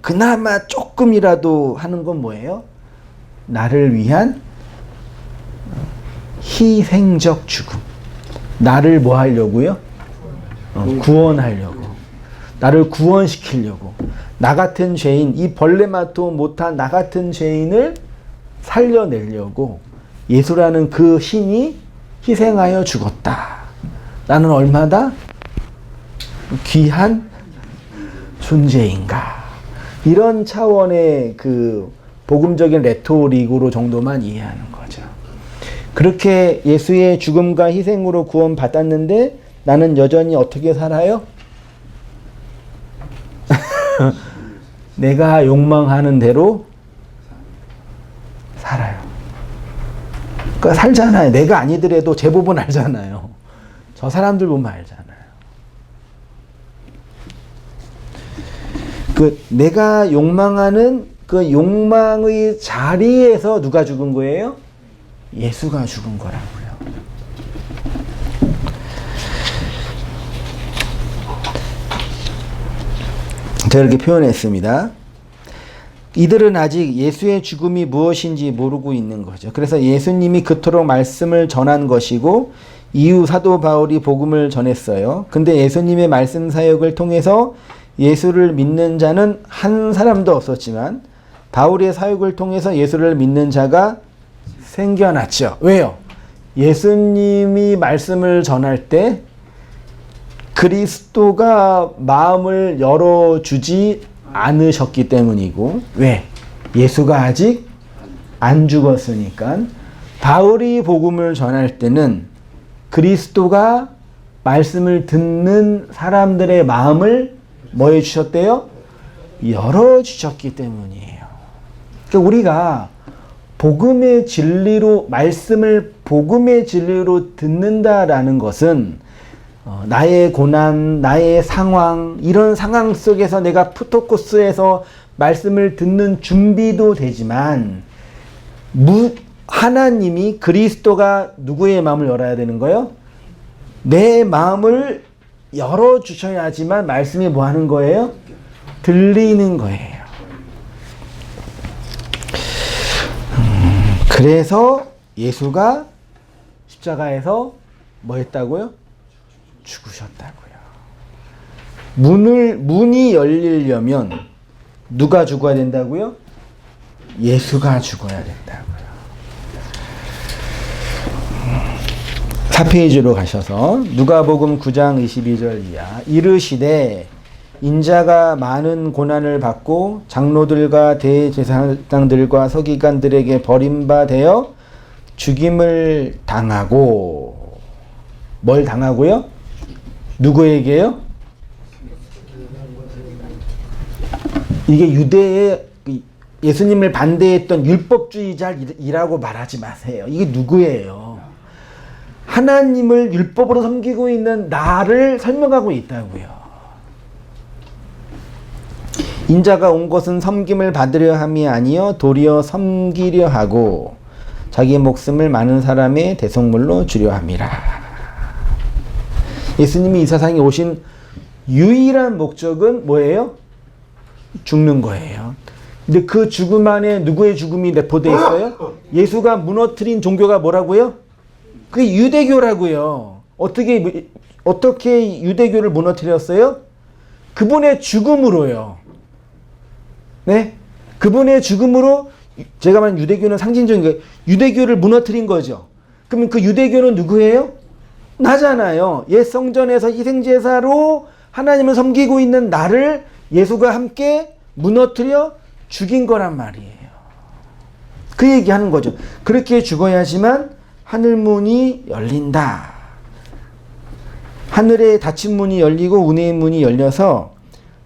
그나마 조금이라도 하는 건 뭐예요? 나를 위한 희생적 죽음. 나를 뭐 하려고요? 구원하려고. 나를 구원시키려고. 나 같은 죄인, 이 벌레마도 못한 나 같은 죄인을 살려내려고 예수라는 그 신이 희생하여 죽었다. 나는 얼마나 귀한 존재인가. 이런 차원의 그 복음적인 레토릭으로 정도만 이해하는 거죠. 그렇게 예수의 죽음과 희생으로 구원받았는데 나는 여전히 어떻게 살아요? 내가 욕망하는 대로 살아요. 그러니까 살잖아요. 내가 아니더라도 제법은 알잖아요. 저 사람들 보면 알잖아요. 그 내가 욕망하는 그 욕망의 자리에서 누가 죽은 거예요? 예수가 죽은 거라고요. 제가 이렇게 표현했습니다. 이들은 아직 예수의 죽음이 무엇인지 모르고 있는 거죠. 그래서 예수님이 그토록 말씀을 전한 것이고 이후 사도 바울이 복음을 전했어요. 근데 예수님의 말씀 사역을 통해서 예수를 믿는 자는 한 사람도 없었지만 바울의 사역을 통해서 예수를 믿는 자가 생겨났죠. 왜요? 예수님이 말씀을 전할 때 그리스도가 마음을 열어주지 않으셨기 때문이고 왜? 예수가 아직 안 죽었으니까 바울이 복음을 전할 때는 그리스도가 말씀을 듣는 사람들의 마음을 뭐 해주셨대요? 열어주셨기 때문이에요. 그러니까 우리가 복음의 진리로, 말씀을 복음의 진리로 듣는다라는 것은 나의 고난, 나의 상황, 이런 상황 속에서 내가 푸토코스에서 말씀을 듣는 준비도 되지만 하나님이, 그리스도가 누구의 마음을 열어야 되는 거예요? 내 마음을 열어주셔야지만 말씀이 뭐 하는 거예요? 들리는 거예요. 그래서 예수가 십자가에서 뭐 했다고요? 죽으셨다고요. 문이 열리려면 누가 죽어야 된다고요? 예수가 죽어야 된다고요. 4페이지로 가셔서 누가복음 9장 22절 이하. 이르시되 인자가 많은 고난을 받고 장로들과 대제사장들과 서기관들에게 버림받아 죽임을 당하고, 뭘 당하고요? 누구에게요? 이게 유대의 예수님을 반대했던 율법주의자이라고 말하지 마세요. 이게 누구예요? 하나님을 율법으로 섬기고 있는 나를 설명하고 있다고요. 인자가 온 것은 섬김을 받으려 함이 아니요 도리어 섬기려 하고 자기 목숨을 많은 사람의 대속물로 주려 함이라. 예수님이 이 세상에 오신 유일한 목적은 뭐예요? 죽는 거예요. 근데 그 죽음 안에 누구의 죽음이 내포되어 있어요? 예수가 무너뜨린 종교가 뭐라고요? 그게 유대교라고요. 어떻게 유대교를 무너뜨렸어요? 그분의 죽음으로요. 네? 그분의 죽음으로, 제가 말한 유대교는 상징적인 거예요. 유대교를 무너뜨린 거죠. 그러면 그 유대교는 누구예요? 나잖아요. 옛 성전에서 희생제사로 하나님을 섬기고 있는 나를 예수가 함께 무너뜨려 죽인 거란 말이에요. 그 얘기하는 거죠. 그렇게 죽어야지만 하늘문이 열린다. 하늘에 닫힌 문이 열리고 은혜의 문이 열려서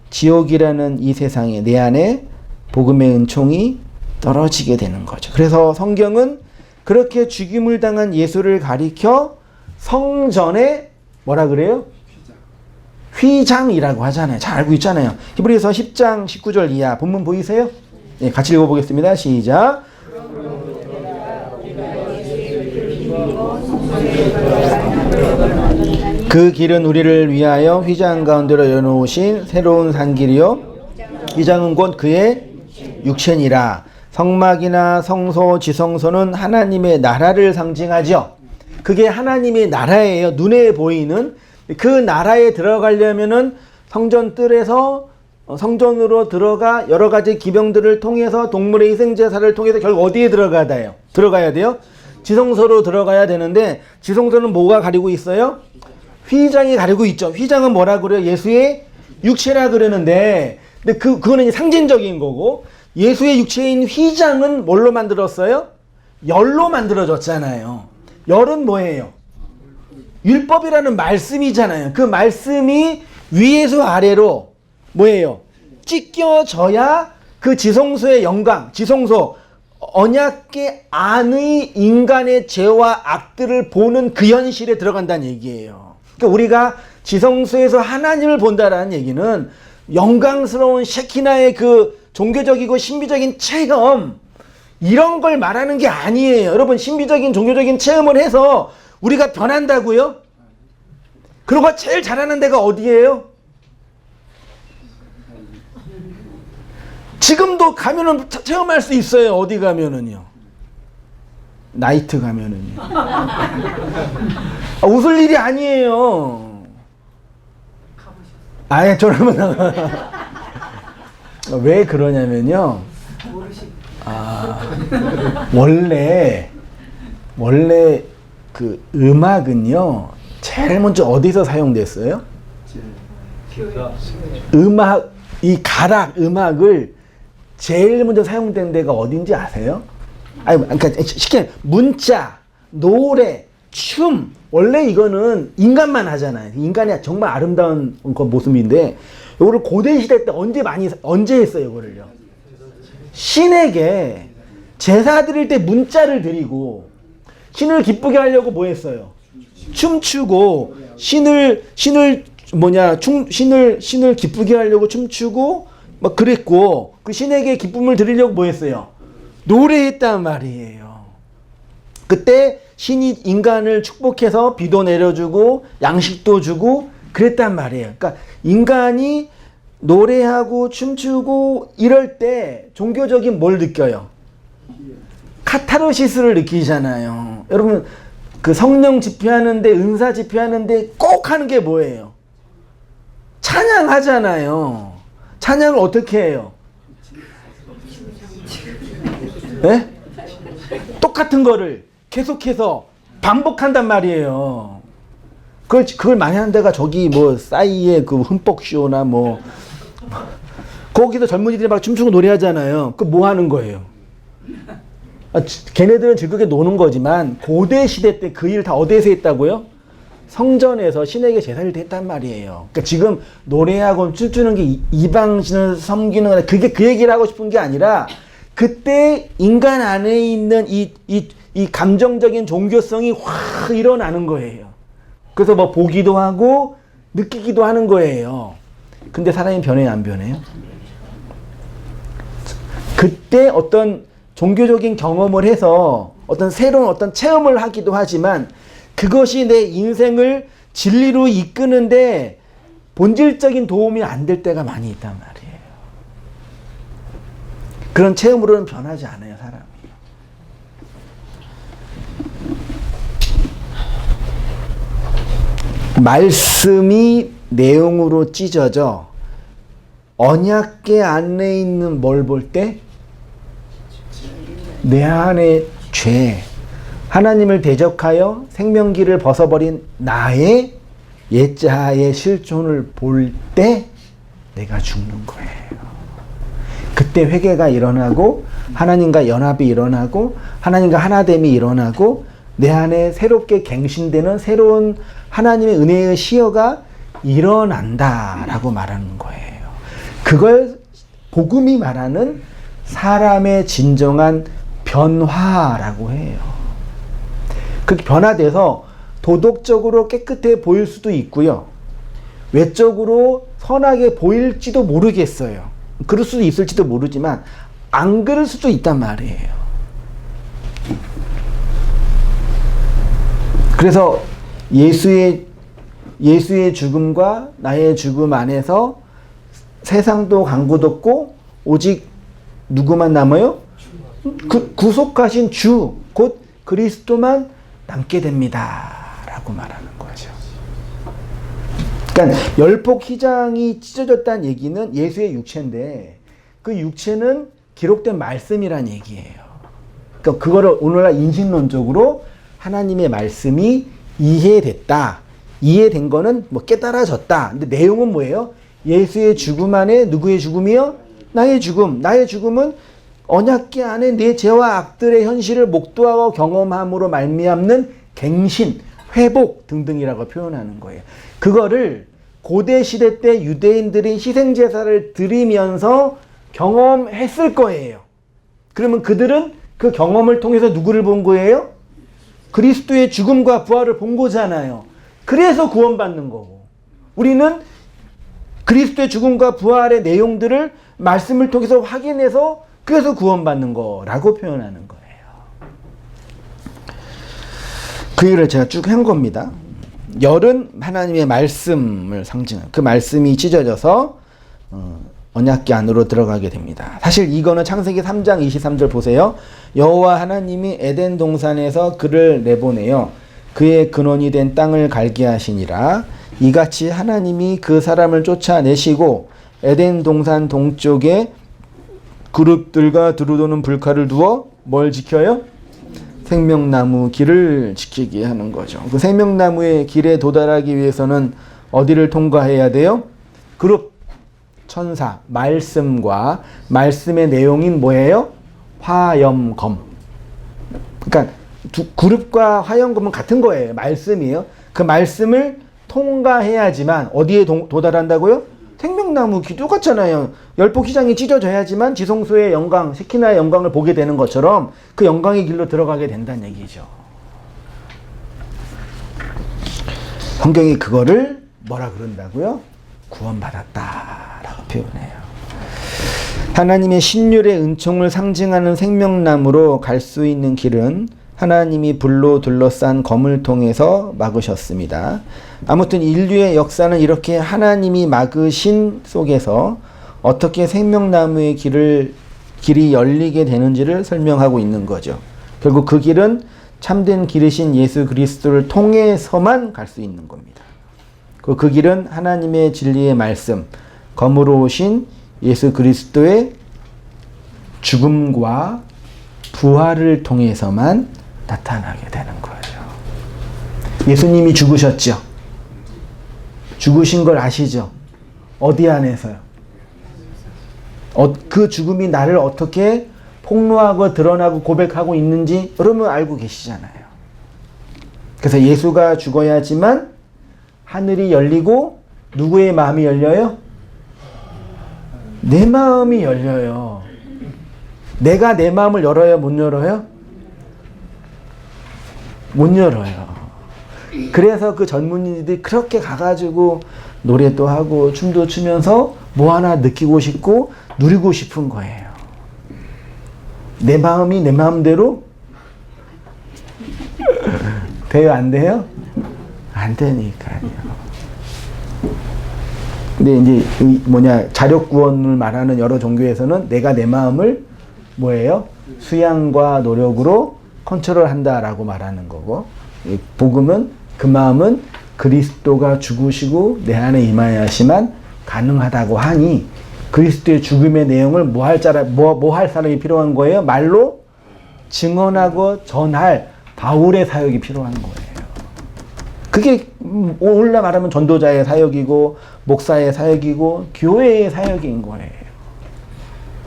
지옥이라는 이 세상에 내 안에 복음의 은총이 떨어지게 되는 거죠. 그래서 성경은 그렇게 죽임을 당한 예수를 가리켜 성전에 뭐라 그래요? 휘장이라고 하잖아요. 잘 알고 있잖아요. 히브리서 10장 19절 이하 본문 보이세요? 네, 같이 읽어보겠습니다. 시작. 그 길은 우리를 위하여 휘장 가운데로 여놓으신 새로운 산길이요 휘장은 곧 그의 육체니라. 성막이나 성소, 지성소는 하나님의 나라를 상징하죠. 그게 하나님의 나라예요. 눈에 보이는. 그 나라에 들어가려면은 성전 뜰에서 성전으로 들어가 여러 가지 기병들을 통해서 동물의 희생제사를 통해서 결국 어디에 들어가야 돼요? 지성소로 들어가야 되는데 지성소는 뭐가 가리고 있어요? 휘장이 가리고 있죠. 휘장은 뭐라 그래요? 예수의 육체라 그러는데, 근데 그거는 상징적인 거고, 예수의 육체인 휘장은 뭘로 만들었어요? 열로 만들어졌잖아요. 열은 뭐예요? 율법이라는 말씀이잖아요. 그 말씀이 위에서 아래로 뭐예요? 찢겨져야 그 지성소의 영광, 지성소, 언약계 안의 인간의 죄와 악들을 보는 그 현실에 들어간다는 얘기예요. 그러니까 우리가 지성소에서 하나님을 본다라는 얘기는 영광스러운 셰키나의 그 종교적이고 신비적인 체험, 이런 걸 말하는 게 아니에요. 여러분, 신비적인 종교적인 체험을 해서 우리가 변한다고요? 그러고 제일 잘하는 데가 어디예요? 지금도 가면은 체험할 수 있어요. 어디 가면은요. 나이트 가면은요. 웃을 일이 아니에요. 아예 저러면 왜 그러냐면요. 원래 그 음악은요. 제일 먼저 어디서 사용됐어요? 음악을 제일 먼저 사용된 데가 어딘지 아세요? 아니, 그러니까 쉽게 문자, 노래, 춤. 원래 이거는 인간만 하잖아요. 인간이 정말 아름다운 모습인데, 이거를 고대 시대 때 언제 했어요, 이거를요? 신에게 제사 드릴 때 문자를 드리고, 신을 기쁘게 하려고 뭐 했어요? 춤추고, 신을 기쁘게 하려고 춤추고, 막 그랬고, 그 신에게 기쁨을 드리려고 뭐 했어요? 노래했단 말이에요. 그때 신이 인간을 축복해서 비도 내려주고 양식도 주고 그랬단 말이에요. 그러니까 인간이 노래하고 춤추고 이럴 때 종교적인 뭘 느껴요? 카타르시스를 느끼잖아요. 여러분 그 성령 집회하는데 은사 집회하는데 꼭 하는 게 뭐예요? 찬양하잖아요. 찬양을 어떻게 해요? 네? 똑같은 거를 계속해서 반복한단 말이에요. 그걸 많이 하는 데가 저기 뭐 싸이의 그 흠뻑쇼나 뭐 거기서 젊은이들이 막 춤추고 노래하잖아요. 그 뭐 하는 거예요? 걔네들은 즐겁게 노는 거지만 고대 시대 때 그 일 다 어디에서 했다고요? 성전에서 신에게 제사를 했단 말이에요. 그러니까 지금 노래하고 춤추는 게 이방신을 섬기는 거나 그게 그 얘기를 하고 싶은 게 아니라 그때 인간 안에 있는 이 감정적인 종교성이 확 일어나는 거예요. 그래서 뭐 보기도 하고 느끼기도 하는 거예요. 근데 사람이 변해요, 안 변해요? 그때 어떤 종교적인 경험을 해서 어떤 새로운 어떤 체험을 하기도 하지만 그것이 내 인생을 진리로 이끄는데 본질적인 도움이 안 될 때가 많이 있단 말이에요. 그런 체험으로는 변하지 않아요, 사람이. 말씀이 내용으로 찢어져 언약궤 안에 있는 뭘 볼 때? 내 안의 죄, 하나님을 대적하여 생명기를 벗어버린 나의 옛자의 실존을 볼 때 내가 죽는 거예요. 그때 회개가 일어나고 하나님과 연합이 일어나고 하나님과 하나됨이 일어나고 내 안에 새롭게 갱신되는 새로운 하나님의 은혜의 시여가 일어난다라고 말하는 거예요. 그걸 복음이 말하는 사람의 진정한 변화라고 해요. 그렇게 변화돼서 도덕적으로 깨끗해 보일 수도 있고요. 외적으로 선하게 보일지도 모르겠어요. 그럴 수도 있을지도 모르지만 안 그럴 수도 있단 말이에요. 그래서 예수의 죽음과 나의 죽음 안에서 세상도 강구도 없고 오직 누구만 남아요? 구속하신 주, 곧 그리스도만 남게 됩니다. 라고 말하는 거죠. 그러니까 열폭 휘장이 찢어졌다는 얘기는 예수의 육체인데 그 육체는 기록된 말씀이란 얘기예요. 그러니까 그거를 오늘날 인식론적으로 하나님의 말씀이 이해됐다. 이해된 거는 뭐 깨달아졌다. 근데 내용은 뭐예요? 예수의 죽음 안에 누구의 죽음이요? 나의 죽음. 나의 죽음은 언약궤 안에 내 죄와 악들의 현실을 목도하고 경험함으로 말미암는 갱신, 회복 등등이라고 표현하는 거예요. 그거를 고대 시대 때 유대인들이 희생제사를 드리면서 경험했을 거예요. 그러면 그들은 그 경험을 통해서 누구를 본 거예요? 그리스도의 죽음과 부활을 본 거잖아요. 그래서 구원받는 거고. 우리는 그리스도의 죽음과 부활의 내용들을 말씀을 통해서 확인해서 그래서 구원받는 거라고 표현하는 거예요. 그 일을 제가 쭉 한 겁니다. 열은 하나님의 말씀을 상징하는 그 말씀이 찢어져서 언약궤 안으로 들어가게 됩니다. 사실 이거는 창세기 3장 23절 보세요. 여호와 하나님이 에덴 동산에서 그를 내보내어 그의 근원이 된 땅을 갈게 하시니라. 이같이 하나님이 그 사람을 쫓아내시고 에덴 동산 동쪽에 그룹들과 두루도는 불칼을 두어 뭘 지켜요? 생명나무 길을 지키게 하는 거죠. 그 생명나무의 길에 도달하기 위해서는 어디를 통과해야 돼요? 그룹, 천사, 말씀과 말씀의 내용인 뭐예요? 화염검. 그러니까 그룹과 화형금은 같은 거예요. 말씀이에요. 그 말씀을 통과해야지만 어디에 도달한다고요? 생명나무 기 똑같잖아요. 열폭휘장이 찢어져야지만 지성소의 영광, 세키나의 영광을 보게 되는 것처럼 그 영광의 길로 들어가게 된다는 얘기죠. 성경이 그거를 뭐라 그런다고요? 구원받았다라고 표현해요. 하나님의 신율의 은총을 상징하는 생명나무로 갈 수 있는 길은 하나님이 불로 둘러싼 검을 통해서 막으셨습니다. 아무튼 인류의 역사는 이렇게 하나님이 막으신 속에서 어떻게 생명나무의 길이 열리게 되는지를 설명하고 있는 거죠. 결국 그 길은 참된 길이신 예수 그리스도를 통해서만 갈 수 있는 겁니다. 그 길은 하나님의 진리의 말씀, 검으로 오신 예수 그리스도의 죽음과 부활을 통해서만 나타나게 되는 거예요. 예수님이 죽으셨죠? 죽으신 걸 아시죠? 어디 안에서요? 그 죽음이 나를 어떻게 폭로하고 드러나고 고백하고 있는지 여러분 알고 계시잖아요. 그래서 예수가 죽어야지만 하늘이 열리고 누구의 마음이 열려요? 내 마음이 열려요. 내가 내 마음을 열어요? 못 열어요? 못 열어요. 그래서 그 젊은이들이 그렇게 가가지고 노래도 하고 춤도 추면서 뭐 하나 느끼고 싶고 누리고 싶은 거예요. 내 마음이 내 마음대로 돼요? 안 돼요? 안 되니까요. 근데 이제 자력구원을 말하는 여러 종교에서는 내가 내 마음을 뭐예요? 수양과 노력으로 컨트롤한다라고 말하는 거고, 복음은 그 마음은 그리스도가 죽으시고 내 안에 임하여야지만 가능하다고 하니 그리스도의 죽음의 내용을 뭐 할 사람이 필요한 거예요? 말로 증언하고 전할 바울의 사역이 필요한 거예요. 그게 오늘날 말하면 전도자의 사역이고 목사의 사역이고 교회의 사역인 거예요.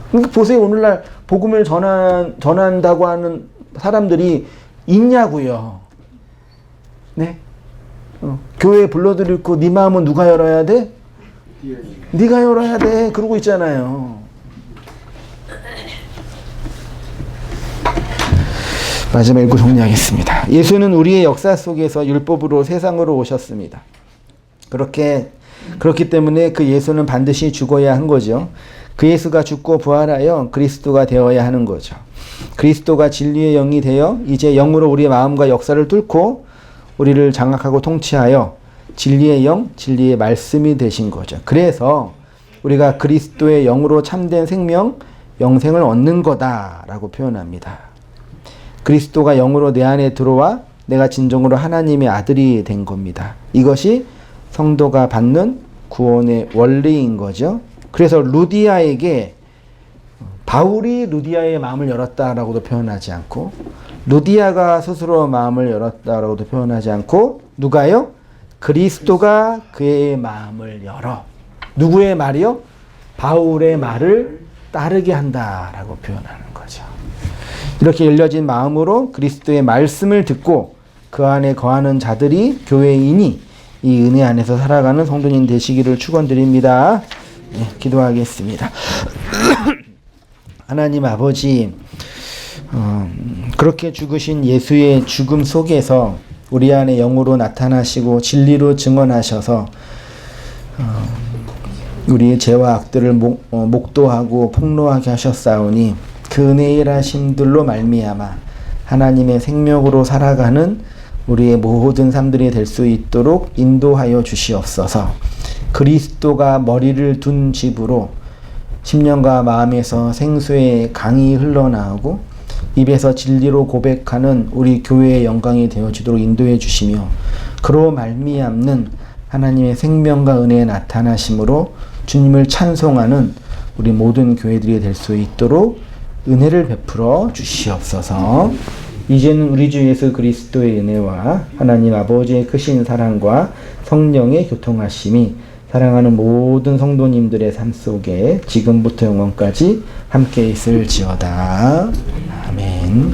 그러니까 보세요. 오늘날 복음을 전한다고 하는 사람들이 있냐고요. 네? 교회에 불러들이고 네 마음은 누가 열어야 돼? 네가 열어야 돼. 그러고 있잖아요. 마지막 읽고 정리하겠습니다. 예수는 우리의 역사 속에서 율법으로 세상으로 오셨습니다. 그렇기 때문에 그 예수는 반드시 죽어야 한 거죠. 그 예수가 죽고 부활하여 그리스도가 되어야 하는 거죠. 그리스도가 진리의 영이 되어 이제 영으로 우리의 마음과 역사를 뚫고 우리를 장악하고 통치하여 진리의 영, 진리의 말씀이 되신 거죠. 그래서 우리가 그리스도의 영으로 참된 생명, 영생을 얻는 거다라고 표현합니다. 그리스도가 영으로 내 안에 들어와 내가 진정으로 하나님의 아들이 된 겁니다. 이것이 성도가 받는 구원의 원리인 거죠. 그래서 바울이 루디아의 마음을 열었다라고도 표현하지 않고, 루디아가 스스로 마음을 열었다라고도 표현하지 않고, 누가요? 그리스도가 그의 마음을 열어. 누구의 말이요? 바울의 말을 따르게 한다라고 표현하는 거죠. 이렇게 열려진 마음으로 그리스도의 말씀을 듣고 그 안에 거하는 자들이 교회인이 이 은혜 안에서 살아가는 성도님 되시기를 축원드립니다. 네, 기도하겠습니다. 하나님 아버지, 그렇게 죽으신 예수의 죽음 속에서 우리 안에 영으로 나타나시고 진리로 증언하셔서 우리의 죄와 악들을 목도하고 폭로하게 하셨사오니 그 은혜의 일하심들로 말미암아 하나님의 생명으로 살아가는 우리의 모든 삶들이 될 수 있도록 인도하여 주시옵소서. 그리스도가 머리를 둔 집으로 심령과 마음에서 생수의 강이 흘러나오고 입에서 진리로 고백하는 우리 교회의 영광이 되어지도록 인도해 주시며, 그로 말미암는 하나님의 생명과 은혜의 나타나심으로 주님을 찬송하는 우리 모든 교회들이 될 수 있도록 은혜를 베풀어 주시옵소서. 이제는 우리 주 예수 그리스도의 은혜와 하나님 아버지의 크신 사랑과 성령의 교통하심이 사랑하는 모든 성도님들의 삶 속에 지금부터 영원까지 함께 있을지어다. 아멘.